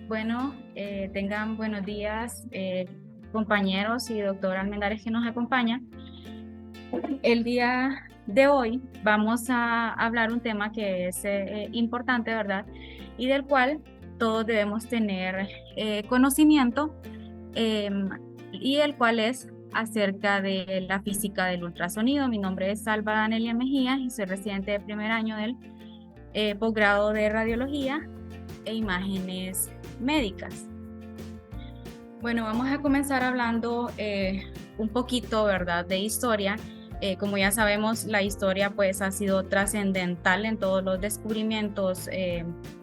Bueno, tengan buenos días, compañeros y doctor Almendares que nos acompaña. El día de hoy vamos a hablar un tema que es importante, ¿verdad? Y del cual todos debemos tener conocimiento, em, y el cual es acerca de la física del ultrasonido. Mi nombre es Salva Anelia Mejía y soy residente de primer año del posgrado de radiología e imágenes médicas. Bueno, vamos a comenzar hablando un poquito, ¿verdad?, de historia. Como ya sabemos, la historia pues ha sido trascendental en todos los descubrimientos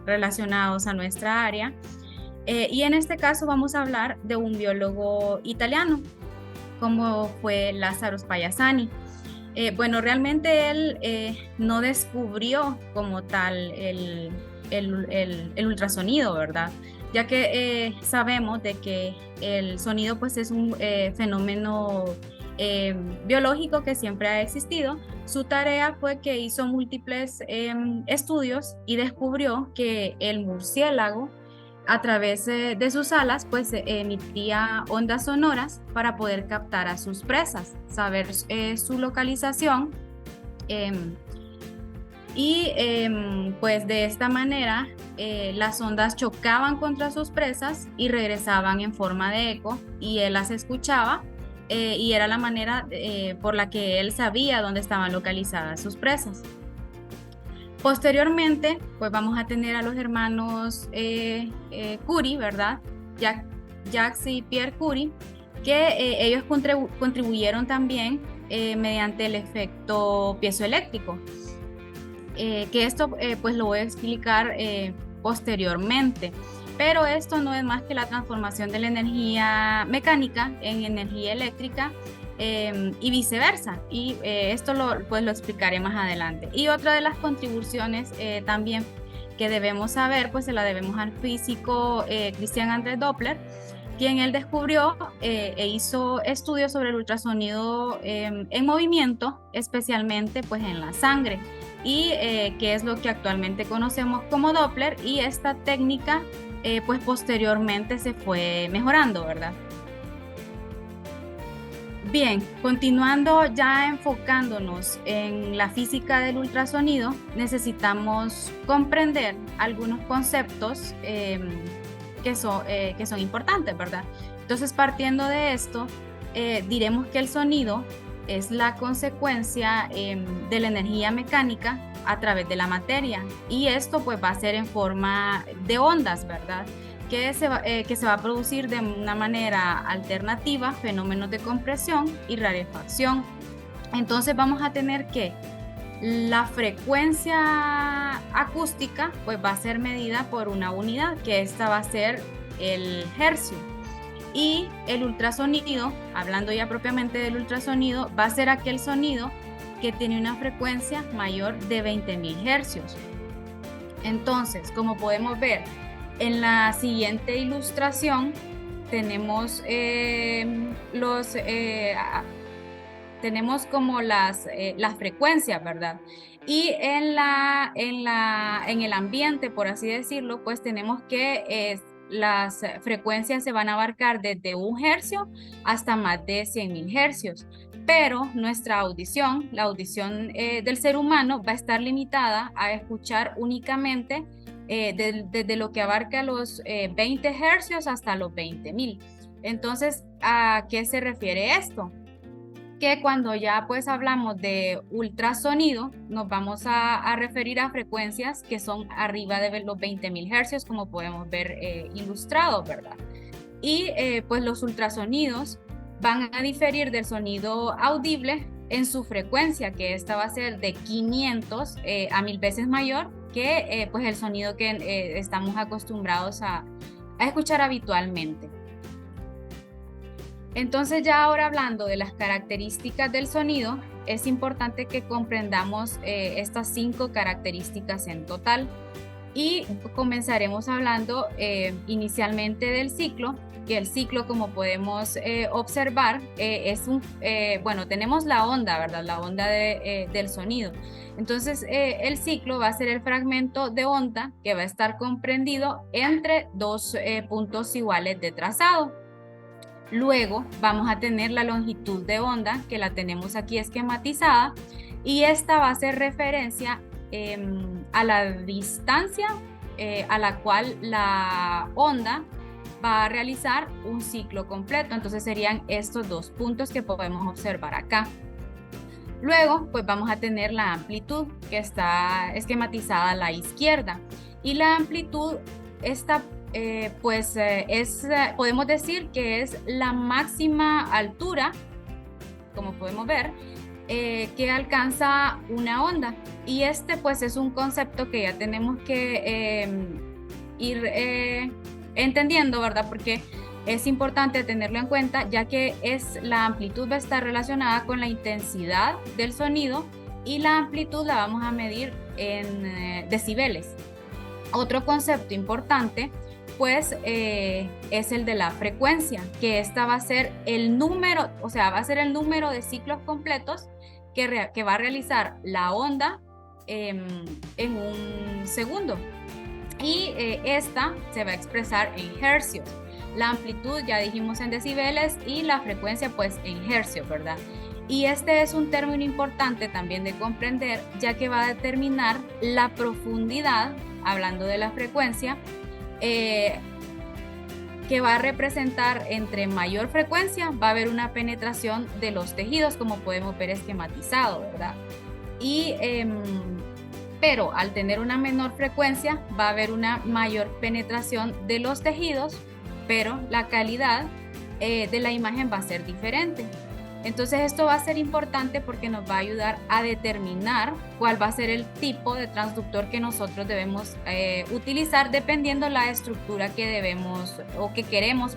relacionados a nuestra área. Y en este caso vamos a hablar de un biólogo italiano, como fue Lázaro Spallanzani. Bueno, realmente él no descubrió como tal el ultrasonido, ¿verdad? Ya que sabemos de que el sonido pues es un fenómeno biológico que siempre ha existido. Su tarea fue que hizo múltiples estudios y descubrió que el murciélago a través de sus alas pues emitía ondas sonoras para poder captar a sus presas, saber su localización, em, pues de esta manera las ondas chocaban contra sus presas y regresaban en forma de eco y él las escuchaba, y era la manera por la que él sabía dónde estaban localizadas sus presas. Posteriormente, pues vamos a tener a los hermanos Curie, ¿verdad? Jacques y Pierre Curie, que ellos contribuyeron también mediante el efecto piezoeléctrico, que esto pues lo voy a explicar posteriormente. Pero esto no es más que la transformación de la energía mecánica en energía eléctrica, y viceversa. Y esto pues lo explicaré más adelante. Y otra de las contribuciones también que debemos saber, pues se la debemos al físico Christian André Doppler, quien él descubrió e hizo estudios sobre el ultrasonido en movimiento, especialmente pues en la sangre, y que es lo que actualmente conocemos como Doppler, y esta técnica pues posteriormente se fue mejorando, ¿verdad? Bien, continuando ya enfocándonos en la física del ultrasonido, necesitamos comprender algunos conceptos que son importantes, ¿verdad? Entonces, partiendo de esto, diremos que el sonido es la consecuencia de la energía mecánica a través de la materia, y esto pues va a ser en forma de ondas, ¿verdad? Que se va a producir de una manera alternativa fenómenos de compresión y rarefacción. Entonces vamos a tener que la frecuencia acústica pues va a ser medida por una unidad, que esta va a ser el hercio. Y el ultrasonido, hablando ya propiamente del ultrasonido, va a ser aquel sonido que tiene una frecuencia mayor de 20.000 hercios. Entonces, como podemos ver en la siguiente ilustración, tenemos tenemos como las frecuencias, ¿verdad? Y en el ambiente, por así decirlo, pues tenemos que las frecuencias se van a abarcar desde 1 hercio hasta más de 100.000 hercios. Pero nuestra audición, la audición del ser humano, va a estar limitada a escuchar únicamente desde lo que abarca los 20 hercios hasta los 20.000. Entonces, ¿a qué se refiere esto? Que cuando ya pues hablamos de ultrasonido, nos vamos a referir a frecuencias que son arriba de los 20.000 hercios, como podemos ver ilustrado, ¿verdad? Y pues los ultrasonidos van a diferir del sonido audible en su frecuencia, que esta va a ser de 500 a 1000 veces mayor que pues el sonido que estamos acostumbrados a escuchar habitualmente. Entonces, ya ahora hablando de las características del sonido, es importante que comprendamos estas 5 características en total, Y comenzaremos hablando inicialmente del ciclo, que el ciclo, como podemos observar, bueno, tenemos la onda, ¿verdad? La onda del sonido. Entonces, el ciclo va a ser el fragmento de onda que va a estar comprendido entre dos puntos iguales de trazado. Luego vamos a tener la longitud de onda, que la tenemos aquí esquematizada, y esta va a hacer referencia a la distancia a la cual la onda va a realizar un ciclo completo. Entonces serían estos dos puntos que podemos observar acá. Luego, pues vamos a tener la amplitud, que está esquematizada a la izquierda. Y la amplitud, podemos decir que es la máxima altura, como podemos ver, que alcanza una onda. Y pues es un concepto que ya tenemos que ir entendiendo, ¿verdad? Porque es importante tenerlo en cuenta, ya que la amplitud va a estar relacionada con la intensidad del sonido, y la amplitud la vamos a medir en decibeles. Otro concepto importante, pues, es el de la frecuencia, que esta va a ser el número, o sea, va a ser el número de ciclos completos que va a realizar la onda en un segundo. Y esta se va a expresar en hercios. La amplitud ya dijimos en decibeles y la frecuencia pues en hercios, ¿verdad? Y este es un término importante también de comprender, ya que va a determinar la profundidad, hablando de la frecuencia, que va a representar entre mayor frecuencia, va a haber una penetración de los tejidos, como podemos ver esquematizado, ¿verdad? Pero al tener una menor frecuencia, va a haber una mayor penetración de los tejidos, pero la calidad de la imagen va a ser diferente. Entonces esto va a ser importante porque nos va a ayudar a determinar cuál va a ser el tipo de transductor que nosotros debemos utilizar, dependiendo la estructura que debemos o que queremos,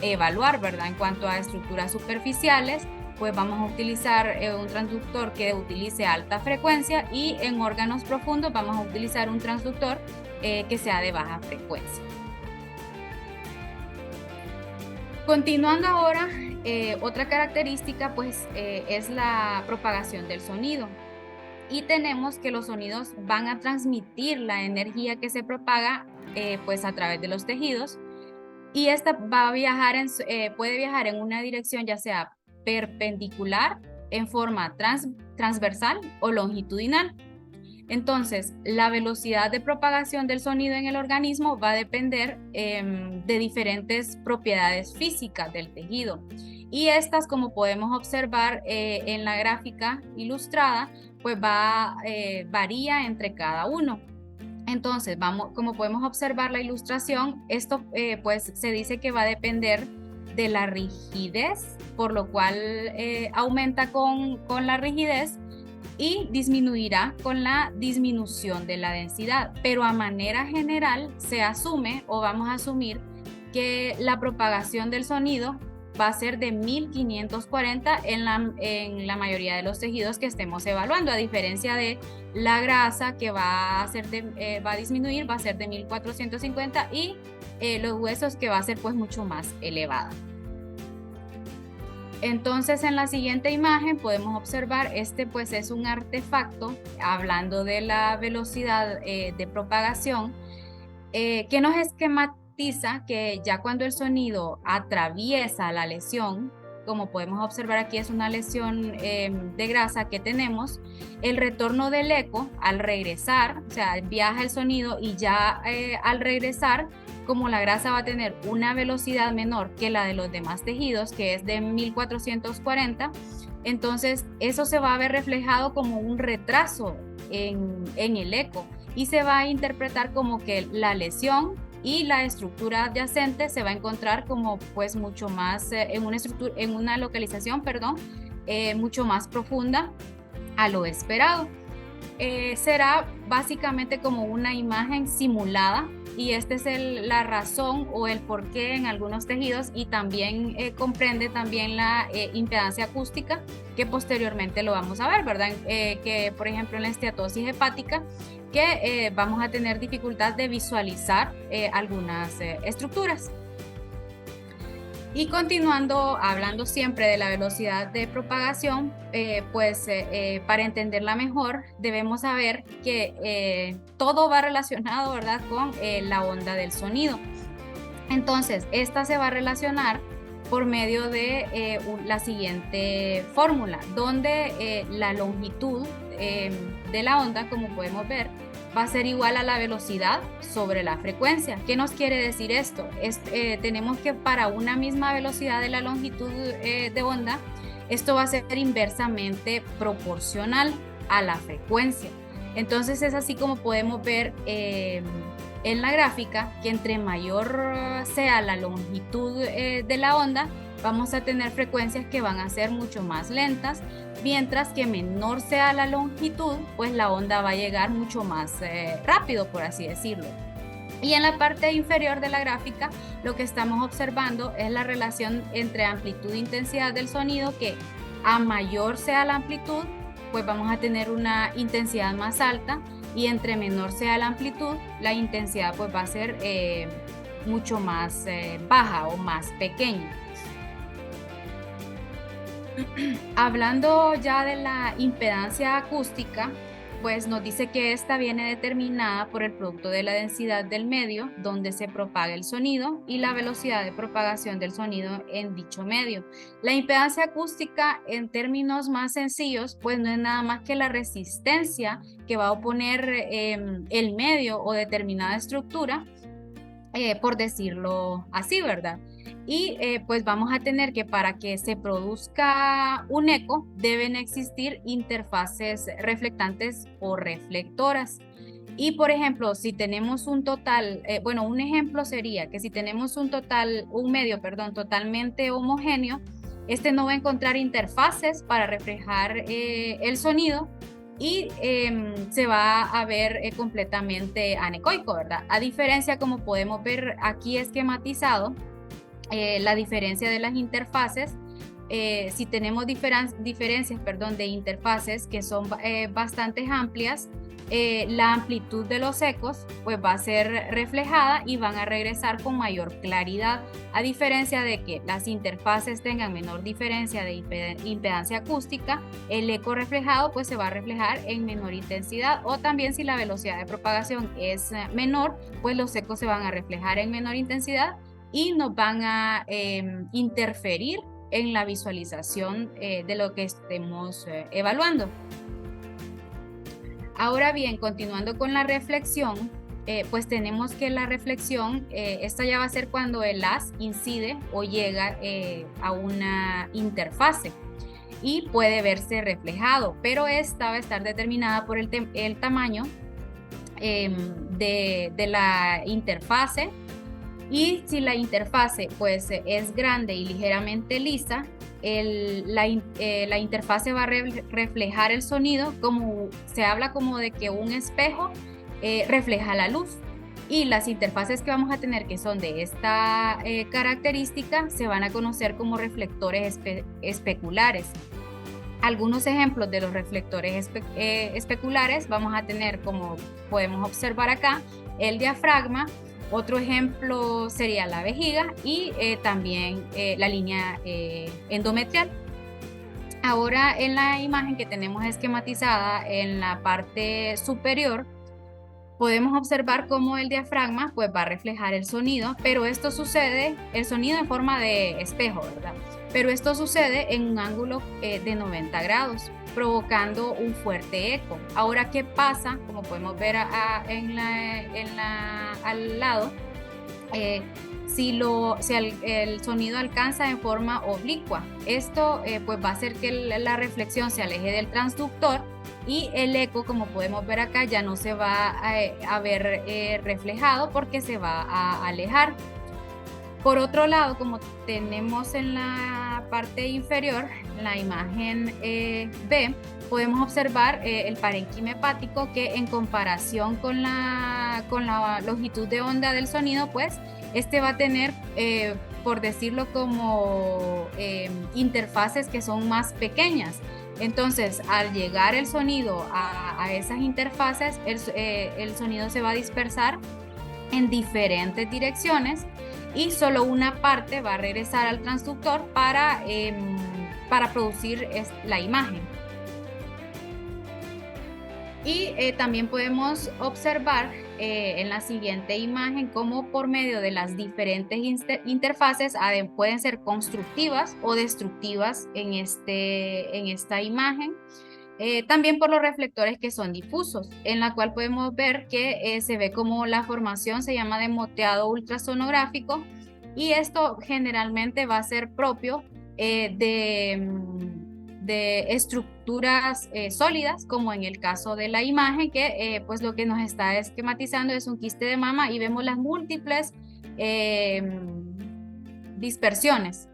evaluar, ¿verdad? En cuanto a estructuras superficiales, pues vamos a utilizar un transductor que utilice alta frecuencia, y en órganos profundos vamos a utilizar un transductor que sea de baja frecuencia. Continuando ahora, otra característica pues es la propagación del sonido. Y tenemos que los sonidos van a transmitir la energía que se propaga pues a través de los tejidos, y esta va a viajar puede viajar en una dirección ya sea perpendicular, en forma transversal o longitudinal. Entonces, la velocidad de propagación del sonido en el organismo va a depender de diferentes propiedades físicas del tejido. Y estas, como podemos observar en la gráfica ilustrada, pues varía entre cada uno. Entonces, como podemos observar la ilustración, esto pues se dice que va a depender de la rigidez, por lo cual aumenta con la rigidez y disminuirá con la disminución de la densidad. Pero a manera general se asume, o vamos a asumir, que la propagación del sonido va a ser de 1540 en la mayoría de los tejidos que estemos evaluando, a diferencia de la grasa, que va a disminuir, va a ser de 1450, y los huesos, que va a ser pues mucho más elevada. Entonces, en la siguiente imagen podemos observar, pues es un artefacto, hablando de la velocidad de propagación, que nos esquematiza que ya cuando el sonido atraviesa la lesión, como podemos observar aquí es una lesión de grasa que tenemos, el retorno del eco al regresar, o sea, viaja el sonido, y ya al regresar, como la grasa va a tener una velocidad menor que la de los demás tejidos, que es de 1440, entonces eso se va a ver reflejado como un retraso en el eco, y se va a interpretar como que la lesión y la estructura adyacente se va a encontrar como pues mucho más en una localización, mucho más profunda a lo esperado. Será básicamente como una imagen simulada y esta es la razón o el porqué en algunos tejidos y también comprende también la impedancia acústica que posteriormente lo vamos a ver, ¿verdad? Que por ejemplo en la esteatosis hepática que vamos a tener dificultad de visualizar algunas estructuras. Y continuando, hablando siempre de la velocidad de propagación, para entenderla mejor, debemos saber que todo va relacionado, ¿verdad?, con la onda del sonido. Entonces, esta se va a relacionar por medio de la siguiente fórmula, donde la longitud de la onda, como podemos ver, va a ser igual a la velocidad sobre la frecuencia. ¿Qué nos quiere decir esto? Tenemos que para una misma velocidad de la longitud de onda, esto va a ser inversamente proporcional a la frecuencia. Entonces es así como podemos ver en la gráfica que entre mayor sea la longitud de la onda, vamos a tener frecuencias que van a ser mucho más lentas, mientras que menor sea la longitud, pues la onda va a llegar mucho más rápido, por así decirlo. Y en la parte inferior de la gráfica, lo que estamos observando es la relación entre amplitud e intensidad del sonido, que a mayor sea la amplitud, pues vamos a tener una intensidad más alta, y entre menor sea la amplitud, la intensidad pues va a ser mucho más baja o más pequeña. Hablando ya de la impedancia acústica, pues nos dice que esta viene determinada por el producto de la densidad del medio donde se propaga el sonido y la velocidad de propagación del sonido en dicho medio. La impedancia acústica, en términos más sencillos, pues no es nada más que la resistencia que va a oponer el medio o determinada estructura, por decirlo así, ¿verdad? Y pues vamos a tener que para que se produzca un eco deben existir interfaces reflectantes o reflectoras. Y por ejemplo, si tenemos un total, un ejemplo sería que si tenemos un medio totalmente homogéneo, este no va a encontrar interfaces para reflejar el sonido y se va a ver completamente anecoico, ¿verdad? A diferencia, como podemos ver aquí esquematizado, la diferencia de las interfaces, si tenemos diferencias de interfaces que son bastante amplias, la amplitud de los ecos pues va a ser reflejada y van a regresar con mayor claridad, a diferencia de que las interfaces tengan menor diferencia de impedancia acústica, el eco reflejado pues se va a reflejar en menor intensidad, o también si la velocidad de propagación es menor, pues los ecos se van a reflejar en menor intensidad y nos van a interferir en la visualización de lo que estemos evaluando. Ahora bien, continuando con la reflexión, pues tenemos que la reflexión, esta ya va a ser cuando el haz incide o llega a una interfase y puede verse reflejado, pero esta va a estar determinada por el tamaño de la interfase. Y si la interfase pues es grande y ligeramente lisa, la interfase va a reflejar el sonido, como se habla como de que un espejo refleja la luz. Y las interfaces que vamos a tener que son de esta característica se van a conocer como reflectores especulares. Algunos ejemplos de los reflectores especulares vamos a tener, como podemos observar acá, el diafragma. Otro ejemplo sería la vejiga y también la línea endometrial. Ahora en la imagen que tenemos esquematizada en la parte superior, podemos observar cómo el diafragma pues va a reflejar el sonido, pero esto sucede, el sonido en forma de espejo, ¿verdad? Pero esto sucede en un ángulo de 90 grados, provocando un fuerte eco. Ahora, ¿qué pasa? Como podemos ver al lado, si el sonido alcanza en forma oblicua, esto pues va a hacer que la reflexión se aleje del transductor y el eco, como podemos ver acá, ya no se va a ver reflejado porque se va a alejar. Por otro lado, como tenemos en la parte inferior, en la imagen B, podemos observar el parénquima hepático, que en comparación con la longitud de onda del sonido, pues este va a tener, por decirlo como, interfaces que son más pequeñas. Entonces, al llegar el sonido a esas interfaces, el sonido se va a dispersar en diferentes direcciones y solo una parte va a regresar al transductor para producir la imagen. Y también podemos observar en la siguiente imagen cómo por medio de las diferentes interfaces pueden ser constructivas o destructivas en esta imagen. También por los reflectores que son difusos, en la cual podemos ver que se ve como la formación se llama de moteado ultrasonográfico, y esto generalmente va a ser propio de estructuras sólidas, como en el caso de la imagen, que pues lo que nos está esquematizando es un quiste de mama y vemos las múltiples dispersiones.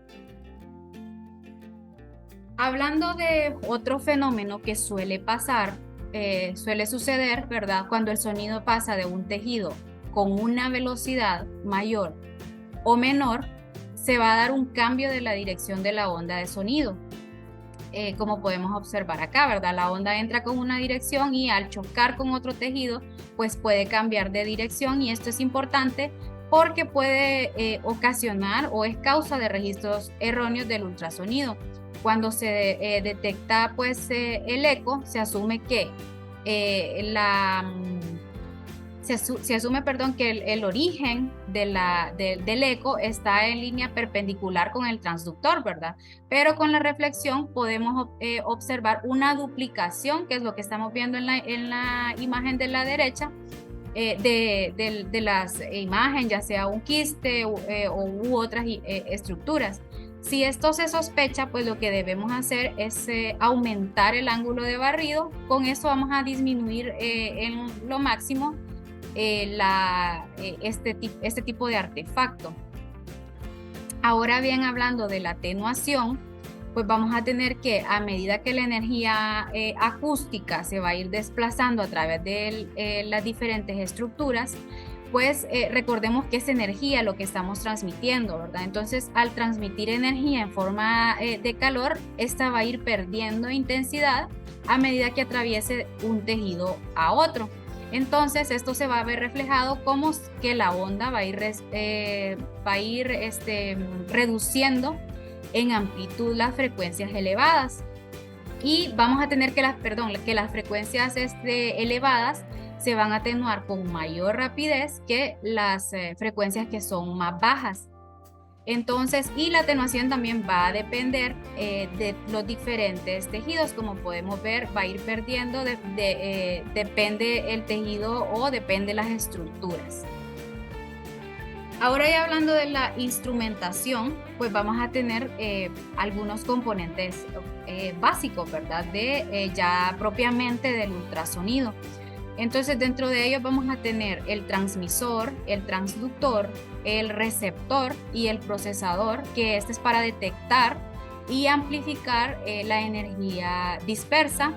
Hablando de otro fenómeno que suele pasar, suele suceder, ¿verdad? Cuando el sonido pasa de un tejido con una velocidad mayor o menor, se va a dar un cambio de la dirección de la onda de sonido. Como podemos observar acá, ¿verdad? La onda entra con una dirección y al chocar con otro tejido, pues puede cambiar de dirección, y esto es importante porque puede ocasionar o es causa de registros erróneos del ultrasonido. Cuando se detecta pues el eco, se asume que se asume, perdón, que el origen del eco está en línea perpendicular con el transductor, ¿verdad? Pero con la reflexión podemos observar una duplicación, que es lo que estamos viendo en la imagen de la derecha, de las imágenes, ya sea un quiste u otras estructuras. Si esto se sospecha, pues lo que debemos hacer es aumentar el ángulo de barrido. Con eso vamos a disminuir en lo máximo este tipo de artefacto. Ahora bien, hablando de la atenuación, pues vamos a tener que, a medida que la energía acústica se va a ir desplazando a través de las diferentes estructuras, pues recordemos que es energía lo que estamos transmitiendo, ¿verdad? Entonces, al transmitir energía en forma de calor, esta va a ir perdiendo intensidad a medida que atraviese un tejido a otro. Entonces, esto se va a ver reflejado como que la onda va a ir reduciendo en amplitud las frecuencias elevadas. Y vamos a tener que las frecuencias elevadas se van a atenuar con mayor rapidez que las frecuencias que son más bajas. Entonces, y la atenuación también va a depender de los diferentes tejidos. Como podemos ver, va a ir perdiendo, depende el tejido o depende las estructuras. Ahora, ya hablando de la instrumentación, pues vamos a tener algunos componentes básicos, ¿verdad? Ya propiamente del ultrasonido. Entonces, dentro de ellos vamos a tener el transmisor, el transductor, el receptor y el procesador, que este es para detectar y amplificar la energía dispersa,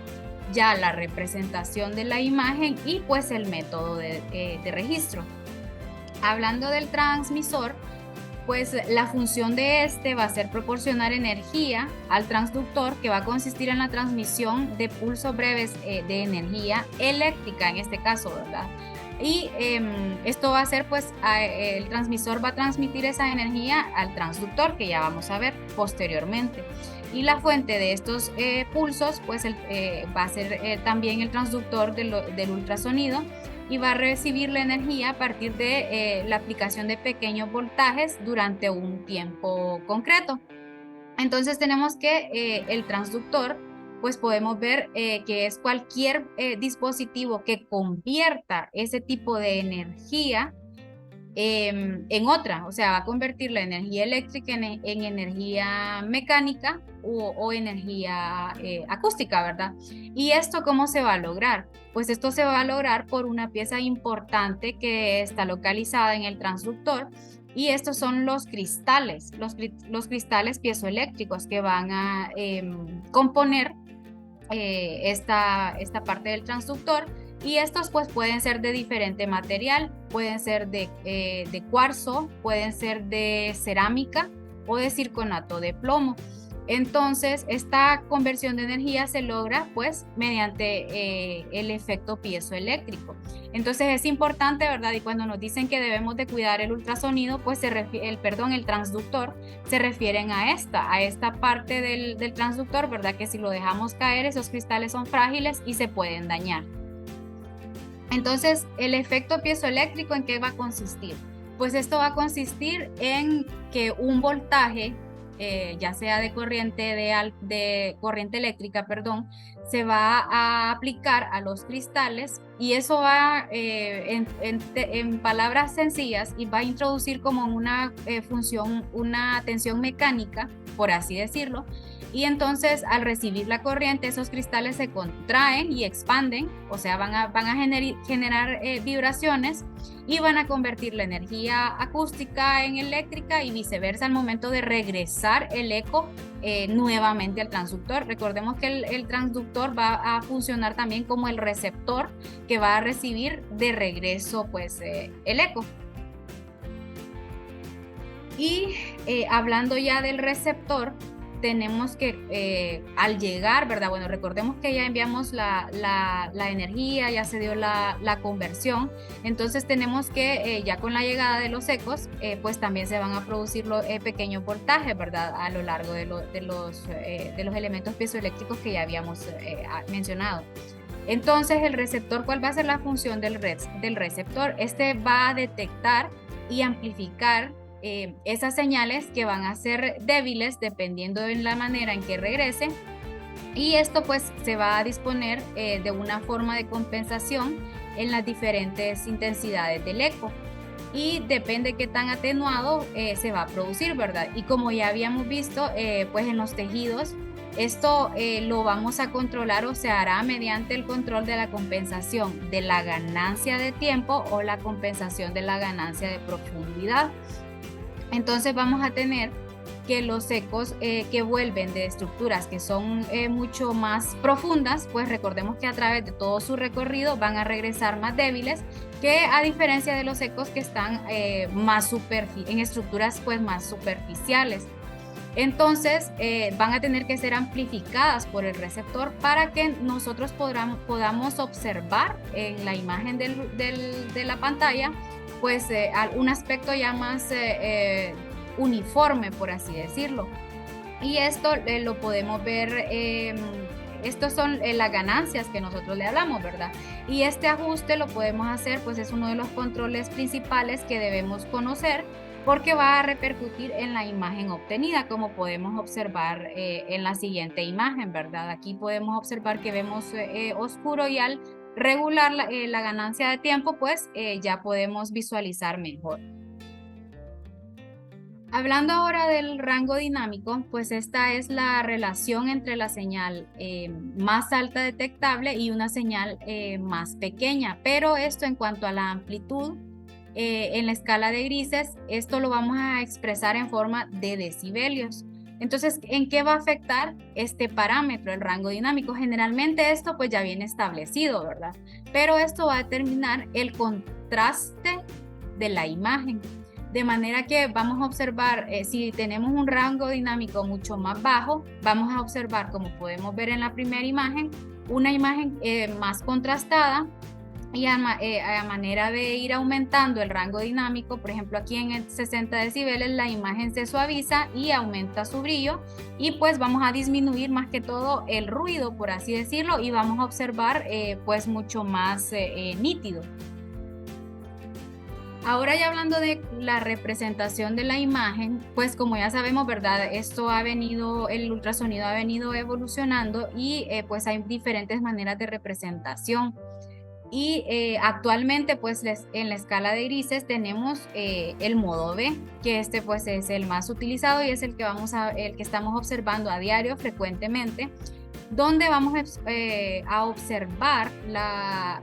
ya la representación de la imagen y pues el método de registro. Hablando del transmisor, pues la función de este va a ser proporcionar energía al transductor, que va a consistir en la transmisión de pulsos breves de energía eléctrica en este caso, ¿verdad? Y esto va a ser, pues, el transmisor va a transmitir esa energía al transductor, que ya vamos a ver posteriormente. Y la fuente de estos pulsos, pues, va a ser también el transductor del ultrasonido, y va a recibir la energía a partir de la aplicación de pequeños voltajes durante un tiempo concreto. Entonces tenemos que el transductor, pues podemos ver que es cualquier dispositivo que convierta ese tipo de energía en otra, o sea, va a convertir la energía eléctrica en energía mecánica o energía acústica, ¿verdad? ¿Y esto cómo se va a lograr? Pues esto se va a lograr por una pieza importante que está localizada en el transductor, y estos son los cristales, los cristales piezoeléctricos que van a componer esta parte del transductor. Y estos pues pueden ser de diferente material, pueden ser de cuarzo, pueden ser de cerámica o de circonato de plomo. Entonces, esta conversión de energía se logra pues mediante el efecto piezoeléctrico. Entonces es importante, ¿verdad? Y cuando nos dicen que debemos de cuidar el ultrasonido, pues el transductor, se refieren a esta parte del transductor, ¿verdad? Que si lo dejamos caer, esos cristales son frágiles y se pueden dañar. Entonces, el efecto piezoeléctrico, ¿en qué va a consistir? Pues esto va a consistir en que un voltaje, ya sea de corriente eléctrica, perdón, se va a aplicar a los cristales, y eso va, en palabras sencillas, y va a introducir como una función, una tensión mecánica, por así decirlo. Y entonces, al recibir la corriente, esos cristales se contraen y expanden, o sea, van a generar vibraciones, y van a convertir la energía acústica en eléctrica y viceversa al momento de regresar el eco nuevamente al transductor. Recordemos que el transductor va a funcionar también como el receptor que va a recibir de regreso pues el eco. Y hablando ya del receptor, tenemos que al llegar, ¿verdad? Bueno, recordemos que ya enviamos la energía, ya se dio la conversión, entonces tenemos que ya con la llegada de los ecos, pues también se van a producir pequeños voltajes, ¿verdad? A lo largo de los elementos piezoeléctricos que ya habíamos mencionado. Entonces, el receptor, ¿cuál va a ser la función del receptor? Este va a detectar y amplificar esas señales que van a ser débiles dependiendo de la manera en que regresen, y esto pues se va a disponer de una forma de compensación en las diferentes intensidades del eco, y depende qué tan atenuado se va a producir, ¿verdad? Y como ya habíamos visto, pues en los tejidos esto lo vamos a controlar, o se hará mediante el control de la compensación de la ganancia de tiempo o la compensación de la ganancia de profundidad. Entonces vamos a tener que los ecos que vuelven de estructuras que son mucho más profundas, pues recordemos que a través de todo su recorrido van a regresar más débiles, que a diferencia de los ecos que están en estructuras pues más superficiales. Entonces van a tener que ser amplificadas por el receptor para que nosotros podamos observar en la imagen de la pantalla pues un aspecto ya más uniforme, por así decirlo. Y esto lo podemos ver, estos son las ganancias que nosotros le hablamos, ¿verdad? Y este ajuste lo podemos hacer, pues es uno de los controles principales que debemos conocer, porque va a repercutir en la imagen obtenida, como podemos observar en la siguiente imagen, ¿verdad? Aquí podemos observar que vemos oscuro, y al regular la ganancia de tiempo, pues ya podemos visualizar mejor. Hablando ahora del rango dinámico, pues esta es la relación entre la señal más alta detectable y una señal más pequeña, pero esto en cuanto a la amplitud, en la escala de grises, esto lo vamos a expresar en forma de decibelios. Entonces, ¿en qué va a afectar este parámetro, el rango dinámico? Generalmente esto pues ya viene establecido, ¿verdad? Pero esto va a determinar el contraste de la imagen. De manera que vamos a observar, si tenemos un rango dinámico mucho más bajo, vamos a observar, como podemos ver en la primera imagen, una imagen más contrastada, y a manera de ir aumentando el rango dinámico, por ejemplo aquí en el 60 decibeles la imagen se suaviza y aumenta su brillo, y pues vamos a disminuir más que todo el ruido, por así decirlo, y vamos a observar pues mucho más nítido. Ahora ya hablando de la representación de la imagen, pues como ya sabemos, ¿verdad? El ultrasonido ha venido evolucionando, y pues hay diferentes maneras de representación. Y actualmente pues en la escala de grises tenemos el modo B, que este pues es el más utilizado y es el que el que estamos observando a diario frecuentemente, donde vamos a observar la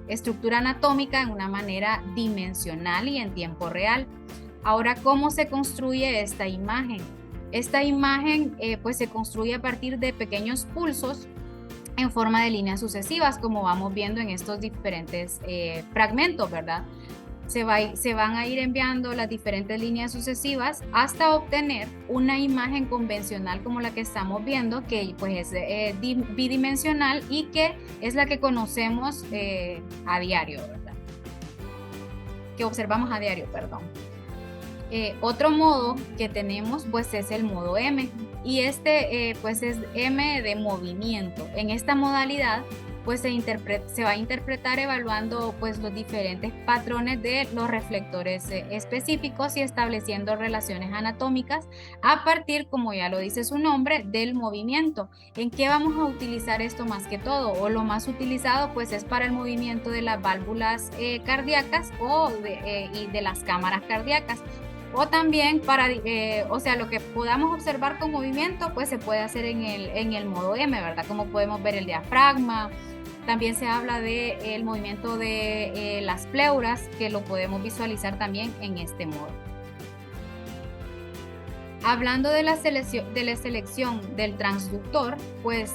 estructura anatómica en una manera dimensional y en tiempo real. Ahora, ¿cómo se construye esta imagen? Esta imagen pues se construye a partir de pequeños pulsos en forma de líneas sucesivas, como vamos viendo en estos diferentes fragmentos, ¿verdad? Se van a ir enviando las diferentes líneas sucesivas hasta obtener una imagen convencional como la que estamos viendo, que pues es bidimensional y que es la que conocemos a diario, ¿verdad? Que observamos a diario, perdón. Otro modo que tenemos pues es el modo M, y este pues es M de movimiento. En esta modalidad pues se va a interpretar evaluando pues los diferentes patrones de los reflectores específicos y estableciendo relaciones anatómicas a partir, como ya lo dice su nombre, del movimiento. ¿En qué vamos a utilizar esto más que todo? O lo más utilizado pues es para el movimiento de las válvulas cardíacas y de las cámaras cardíacas. O también para, o sea, lo que podamos observar con movimiento, pues se puede hacer en el modo M, ¿verdad? Como podemos ver el diafragma. También se habla del movimiento de las pleuras, que lo podemos visualizar también en este modo. Hablando de la selección del transductor, pues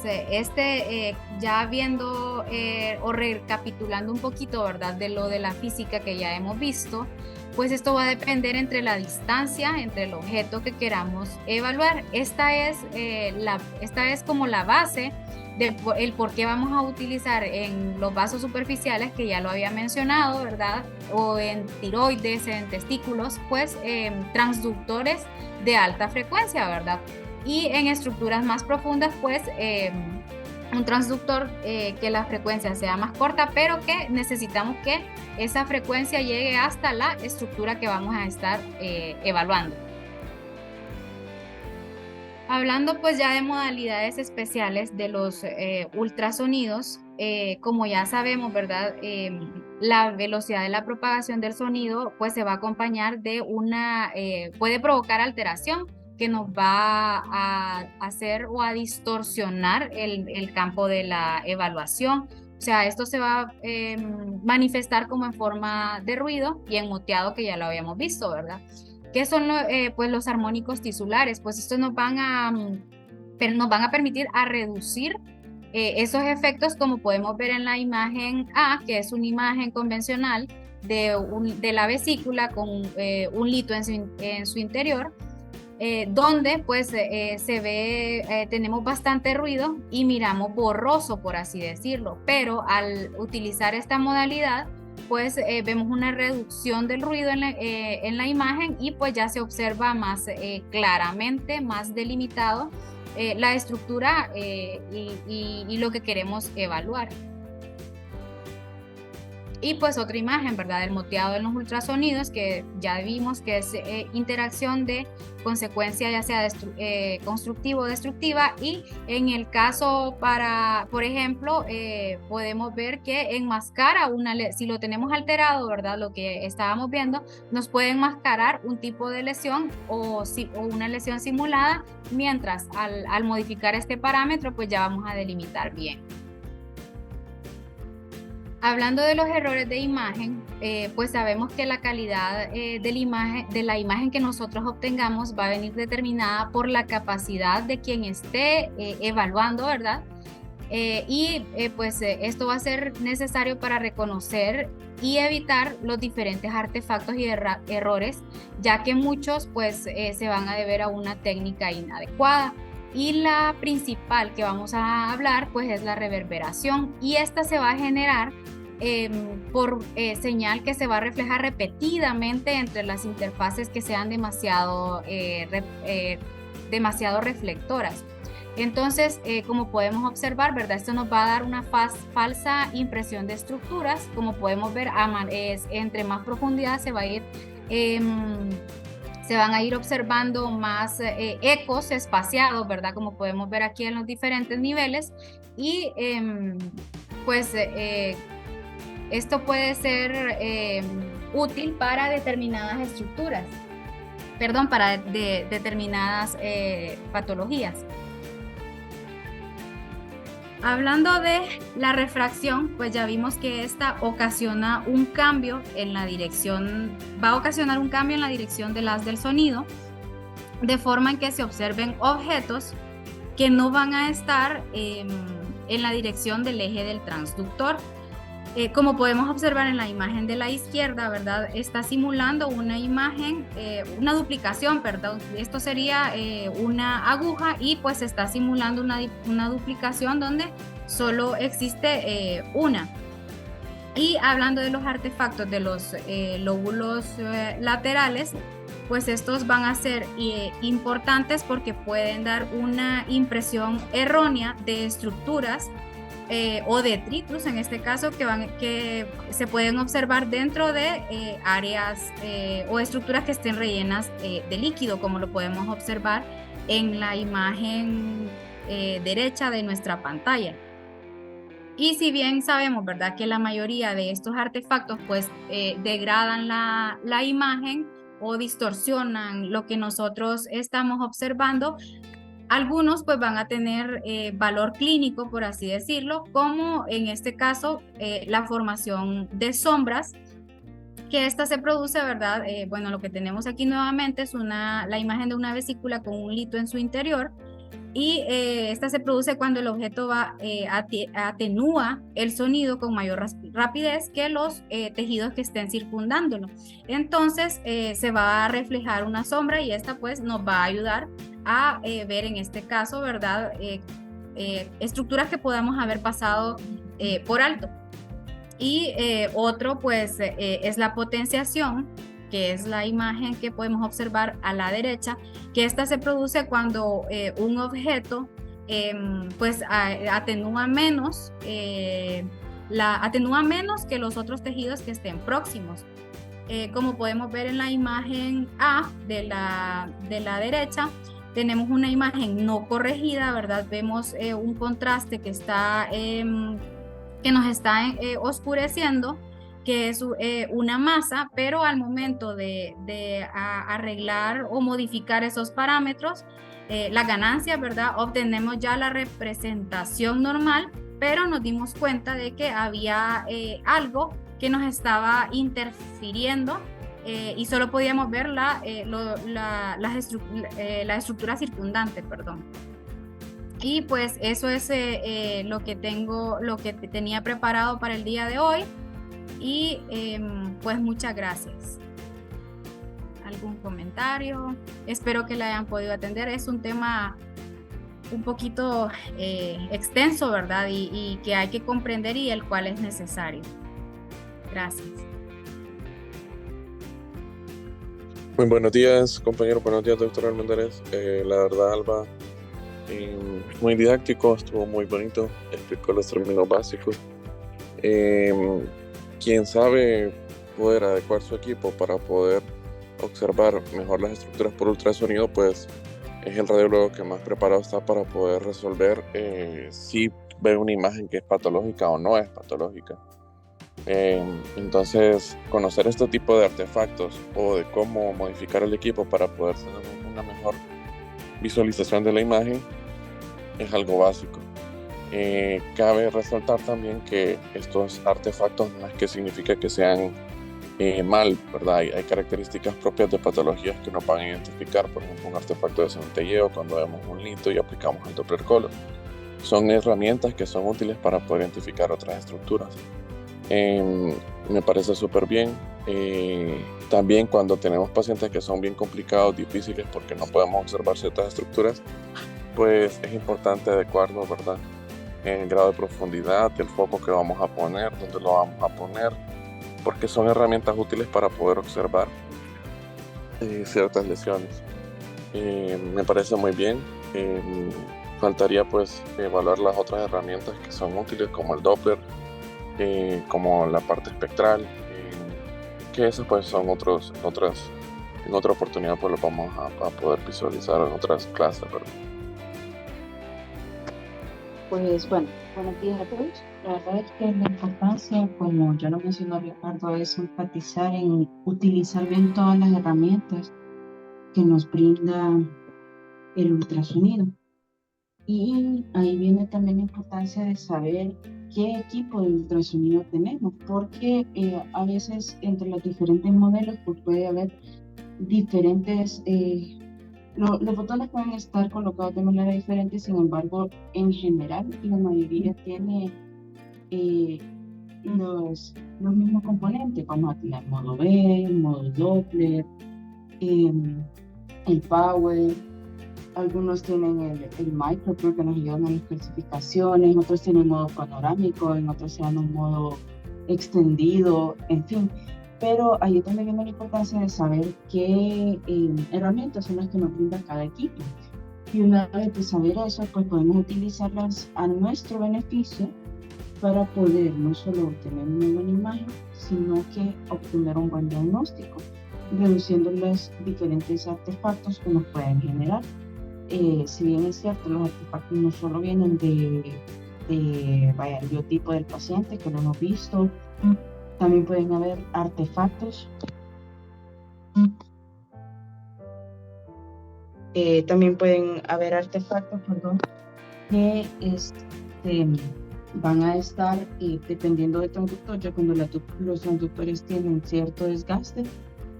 ya viendo o recapitulando un poquito, ¿verdad? De lo de la física que ya hemos visto, pues esto va a depender entre la distancia, entre el objeto que queramos evaluar. Esta es como la base del por qué vamos a utilizar en los vasos superficiales, que ya lo había mencionado, ¿verdad? O en tiroides, en testículos, pues transductores de alta frecuencia, ¿verdad? Y en estructuras más profundas, pues un transductor que la frecuencia sea más corta, pero que necesitamos que esa frecuencia llegue hasta la estructura que vamos a estar evaluando. Hablando pues ya de modalidades especiales de los ultrasonidos, como ya sabemos, ¿verdad? La velocidad de la propagación del sonido pues se va a acompañar de puede provocar alteración que nos va a hacer o a distorsionar el campo de la evaluación. O sea, esto se va a manifestar como en forma de ruido y en moteado, que ya lo habíamos visto, ¿verdad? ¿Qué son pues los armónicos tisulares? Pues estos nos van a permitir a reducir esos efectos, como podemos ver en la imagen A, que es una imagen convencional de la vesícula con un lito en su interior, donde pues se ve, tenemos bastante ruido y miramos borroso, por así decirlo, pero al utilizar esta modalidad pues vemos una reducción del ruido en la imagen y pues ya se observa más claramente, más delimitado la estructura y lo que queremos evaluar. Y pues otra imagen, ¿verdad? El moteado en los ultrasonidos, que ya vimos que es interacción de consecuencia ya sea constructiva o destructiva. Y en el caso por ejemplo, podemos ver que enmascara si lo tenemos alterado, ¿verdad? Lo que estábamos viendo, nos puede enmascarar un tipo de lesión o una lesión simulada, mientras al modificar este parámetro, pues ya vamos a delimitar bien. Hablando de los errores de imagen, pues sabemos que la calidad de la imagen que nosotros obtengamos va a venir determinada por la capacidad de quien esté evaluando, ¿verdad? Esto va a ser necesario para reconocer y evitar los diferentes artefactos y errores, ya que muchos pues se van a deber a una técnica inadecuada. Y la principal que vamos a hablar pues es la reverberación, y esta se va a generar por señal que se va a reflejar repetidamente entre las interfaces que sean demasiado reflectoras. Entonces, como podemos observar, ¿verdad? Esto nos va a dar una falsa impresión de estructuras. Como podemos ver, entre más profundidad se van a ir observando más ecos espaciados, ¿verdad? Como podemos ver aquí en los diferentes niveles. Y Esto puede ser útil para determinadas estructuras, perdón, para determinadas patologías. Hablando de la refracción, pues ya vimos que esta ocasiona un cambio en la dirección, va a ocasionar un cambio en la dirección del haz del sonido, de forma en que se observen objetos que no van a estar en la dirección del eje del transductor. Como podemos observar en la imagen de la izquierda, ¿verdad? Está simulando una imagen, una duplicación, perdón. Esto sería una aguja y pues está simulando una duplicación donde solo existe una. Y hablando de los artefactos de los lóbulos laterales, pues estos van a ser importantes porque pueden dar una impresión errónea de estructuras o detritus en este caso que se pueden observar dentro de áreas o estructuras que estén rellenas de líquido, como lo podemos observar en la imagen derecha de nuestra pantalla. Y si bien sabemos, ¿verdad?, que la mayoría de estos artefactos pues degradan la imagen o distorsionan lo que nosotros estamos observando, algunos pues van a tener valor clínico, por así decirlo, como en este caso la formación de sombras, que esta se produce, ¿verdad? Bueno, lo que tenemos aquí nuevamente es la imagen de una vesícula con un lito en su interior, y esta se produce cuando el objeto atenúa el sonido con mayor rapidez que los tejidos que estén circundándolo. Entonces se va a reflejar una sombra y esta pues nos va a ayudar a ver en este caso, ¿verdad? Estructuras que podamos haber pasado por alto. Y otro pues es la potenciación, que es la imagen que podemos observar a la derecha, que esta se produce cuando un objeto pues atenúa menos que los otros tejidos que estén próximos. Como podemos ver en la imagen A de la derecha, tenemos una imagen no corregida, ¿verdad? Vemos un contraste que nos está oscureciendo, que es una masa, pero al momento de arreglar o modificar esos parámetros, la ganancia, ¿verdad? Obtenemos ya la representación normal, pero nos dimos cuenta de que había algo que nos estaba interfiriendo y solo podíamos ver la estructura circundante, perdón. Y pues eso es lo que tenía preparado para el día de hoy. Y pues muchas gracias. ¿Algún comentario? Espero que le hayan podido atender. Es un tema un poquito extenso, ¿verdad? Y que hay que comprender y el cual es necesario. Gracias. Muy buenos días, compañero. Buenos días, doctor Almendares. La verdad, Alba, muy didáctico, estuvo muy bonito, explicó los términos básicos. Quien sabe poder adecuar su equipo para poder observar mejor las estructuras por ultrasonido, pues es el radiólogo que más preparado está para poder resolver si ve una imagen que es patológica o no es patológica. Entonces, conocer este tipo de artefactos o de cómo modificar el equipo para poder tener una mejor visualización de la imagen es algo básico. Cabe resaltar también que estos artefactos no es que significa que sean mal, ¿verdad? Hay características propias de patologías que nos van a identificar, por ejemplo, un artefacto de centelleo cuando vemos un lito y aplicamos el Doppler color. Son herramientas que son útiles para poder identificar otras estructuras. Me parece súper bien. También cuando tenemos pacientes que son bien complicados, difíciles, porque no podemos observar ciertas estructuras, pues es importante adecuarnos, ¿verdad?, en el grado de profundidad, el foco que vamos a poner, dónde lo vamos a poner, porque son herramientas útiles para poder observar ciertas lesiones. Me parece muy bien. Faltaría pues evaluar las otras herramientas que son útiles, como el Doppler, como la parte espectral, que esos pues son en otra oportunidad pues los vamos a poder visualizar en otras clases, ¿verdad? Pues bueno, buenos días a todos. La verdad es que la importancia, como ya lo mencionó Ricardo, es enfatizar en utilizar bien todas las herramientas que nos brinda el ultrasonido. Y ahí viene también la importancia de saber qué equipo de ultrasonido tenemos, porque a veces entre los diferentes modelos pues puede haber diferentes, los botones pueden estar colocados de manera diferente, sin embargo, en general, la mayoría tiene eh, los mismos componentes. Vamos a tener modo B, modo Doppler, em, el Power. Algunos tienen el Micro Tour que nos ayudan a las clasificaciones, otros tienen modo panorámico, en otros se dan un modo extendido, en fin. Pero ahí también viene la importancia de saber qué herramientas son las que nos brinda cada equipo. Y una vez de saber eso, pues podemos utilizarlas a nuestro beneficio para poder no solo obtener una buena imagen, sino que obtener un buen diagnóstico, reduciendo los diferentes artefactos que nos pueden generar. Si bien es cierto, los artefactos no solo vienen el biotipo del paciente, que lo hemos visto, también pueden haber artefactos, perdón, que van a estar, dependiendo del transductor, ya cuando los transductores tienen cierto desgaste,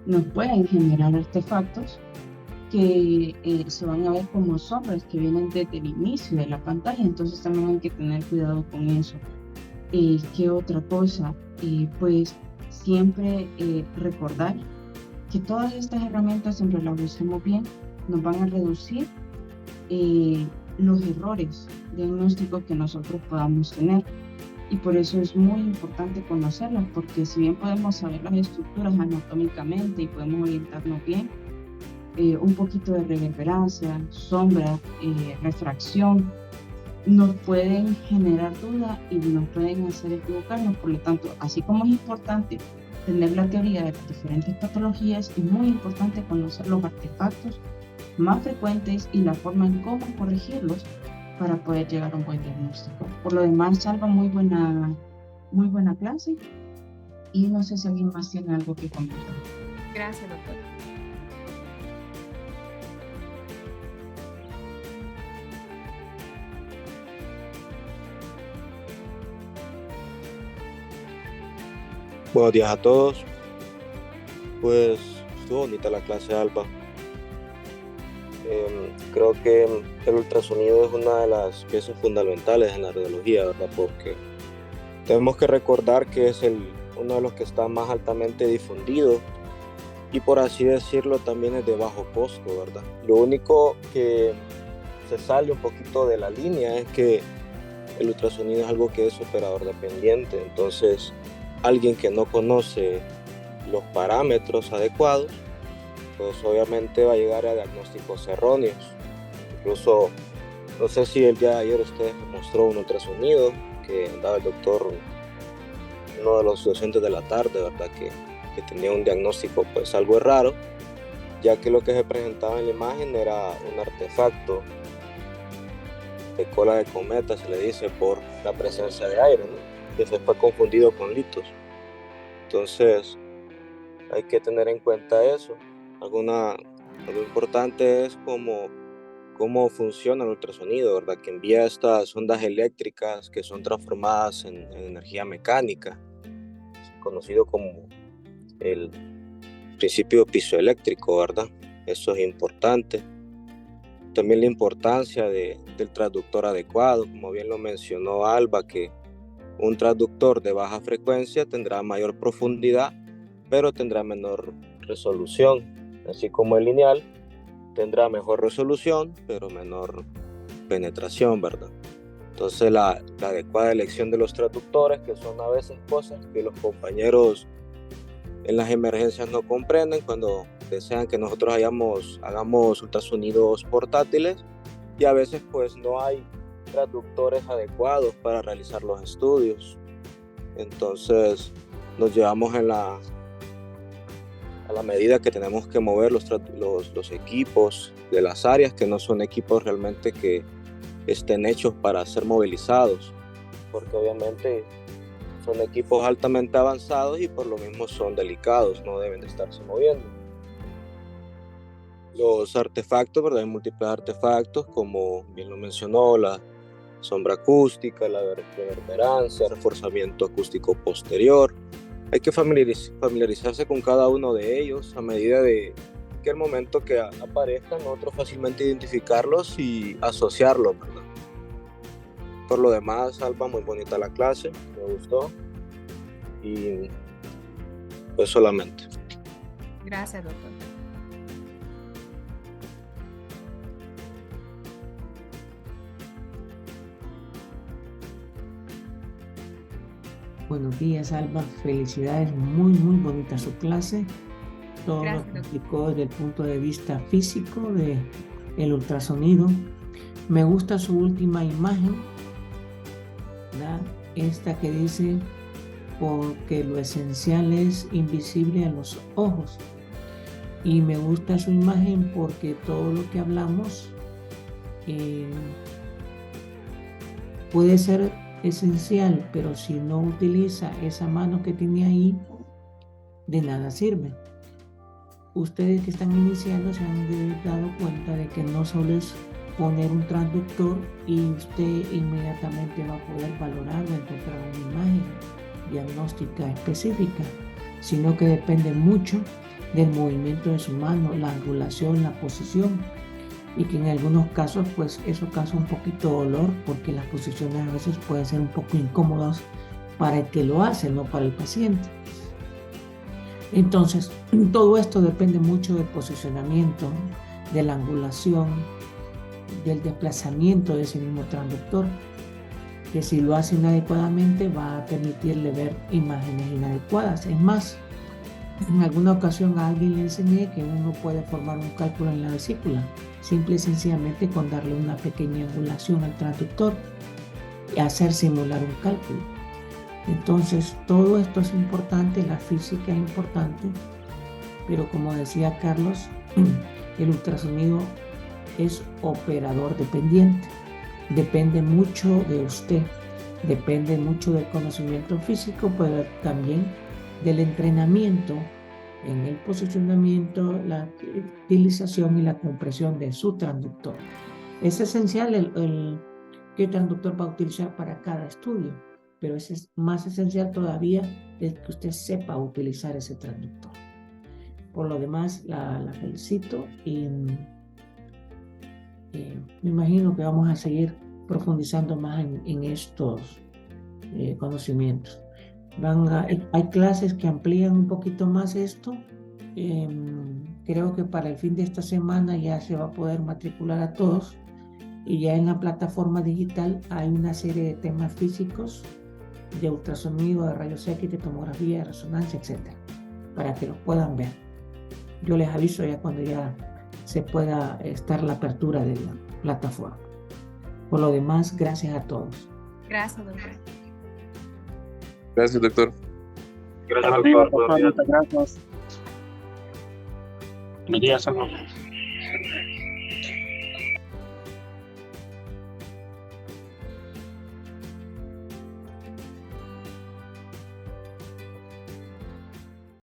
nos pueden generar artefactos que se van a ver como sombras que vienen desde el inicio de la pantalla, entonces también hay que tener cuidado con eso. ¿Qué otra cosa? Pues siempre recordar que todas estas herramientas, siempre las usemos bien, nos van a reducir los errores diagnósticos que nosotros podamos tener. Y por eso es muy importante conocerlas, porque si bien podemos saber las estructuras anatómicamente y podemos orientarnos bien, un poquito de reverberancia, sombra, refracción, nos pueden generar duda y nos pueden hacer equivocarnos. Por lo tanto, así como es importante tener la teoría de las diferentes patologías, es muy importante conocer los artefactos más frecuentes y la forma en cómo corregirlos para poder llegar a un buen diagnóstico. Por lo demás, Salva, muy buena clase, y no sé si alguien más tiene algo que comentar. Gracias, doctor. Buenos días a todos. Pues estuvo bonita la clase, Alba. Creo que el ultrasonido es una de las piezas fundamentales en la radiología, ¿verdad? Porque tenemos que recordar que es uno de los que está más altamente difundido y, por así decirlo, también es de bajo costo, ¿verdad? Lo único que se sale un poquito de la línea es que el ultrasonido es algo que es operador dependiente. Entonces, alguien que no conoce los parámetros adecuados, pues obviamente va a llegar a diagnósticos erróneos. Incluso, no sé si el día de ayer usted mostró un ultrasonido que daba el doctor, uno de los docentes de la tarde, ¿verdad? Que tenía un diagnóstico pues algo raro, ya que lo que se presentaba en la imagen era un artefacto de cola de cometa, se le dice, por la presencia de aire, ¿no? Que se fue confundido con litos. Entonces hay que tener en cuenta eso. Algo importante es cómo funciona el ultrasonido, ¿verdad? Que envía estas ondas eléctricas que son transformadas en energía mecánica, conocido como el principio piezoeléctrico, ¿verdad? Eso es importante. También la importancia del transductor adecuado, como bien lo mencionó Alba, que un transductor de baja frecuencia tendrá mayor profundidad, pero tendrá menor resolución, así como el lineal tendrá mejor resolución, pero menor penetración, ¿verdad? Entonces la adecuada elección de los transductores, que son a veces cosas que los compañeros en las emergencias no comprenden cuando desean que nosotros hagamos ultrasonidos portátiles, y a veces pues no hay transductores adecuados para realizar los estudios. Entonces nos llevamos a la medida que tenemos que mover los equipos de las áreas, que no son equipos realmente que estén hechos para ser movilizados, porque obviamente son equipos altamente avanzados y por lo mismo son delicados, no deben de estarse moviendo. Los artefactos, ¿verdad? Hay múltiples artefactos, como bien lo mencionó, la sombra acústica, la reverberancia, reforzamiento acústico posterior. Hay que familiarizarse con cada uno de ellos a medida de que el momento que aparezcan, nosotros fácilmente identificarlos y asociarlos, ¿verdad? Por lo demás, Alba, muy bonita la clase, me gustó. Y pues solamente. Gracias, doctor. Buenos días, Alba. Felicidades, muy bonita su clase. Todo Gracias, lo que explicó desde el punto de vista físico del ultrasonido. Me gusta su última imagen, ¿verdad? Esta que dice, porque lo esencial es invisible a los ojos. Y me gusta su imagen porque todo lo que hablamos puede ser esencial, pero si no utiliza esa mano que tiene ahí, de nada sirve. Ustedes que están iniciando se han dado cuenta de que no solo es poner un transductor y usted inmediatamente va a poder valorar o encontrar una imagen diagnóstica específica, sino que depende mucho del movimiento de su mano, la angulación, la posición, y que en algunos casos pues eso causa un poquito de dolor porque las posiciones a veces pueden ser un poco incómodas para el que lo hace, no para el paciente. Entonces, todo esto depende mucho del posicionamiento, de la angulación, del desplazamiento de ese mismo transductor, que si lo hace inadecuadamente va a permitirle ver imágenes inadecuadas. Es más, en alguna ocasión a alguien le enseñé que uno puede formar un cálculo en la vesícula, simple y sencillamente con darle una pequeña angulación al transductor y hacer simular un cálculo. Entonces, todo esto es importante, la física es importante, pero como decía Carlos, el ultrasonido es operador dependiente, depende mucho de usted, depende mucho del conocimiento físico, pero también del entrenamiento en el posicionamiento, la utilización y la compresión de su transductor. Es esencial qué transductor va a utilizar para cada estudio, pero es más esencial todavía el que usted sepa utilizar ese transductor. Por lo demás, la felicito y me imagino que vamos a seguir profundizando más en estos conocimientos. Hay clases que amplían un poquito más esto. Creo que para el fin de esta semana ya se va a poder matricular a todos y ya en la plataforma digital hay una serie de temas físicos de ultrasonido, de rayos X, de tomografía, de resonancia, etc. para que los puedan ver. Yo les aviso ya cuando ya se pueda estar la apertura de la plataforma. Por lo demás, gracias a todos. Gracias, doctor. Gracias, doctor. Gracias, doctor. Muchas gracias. Buenos días, Salvador.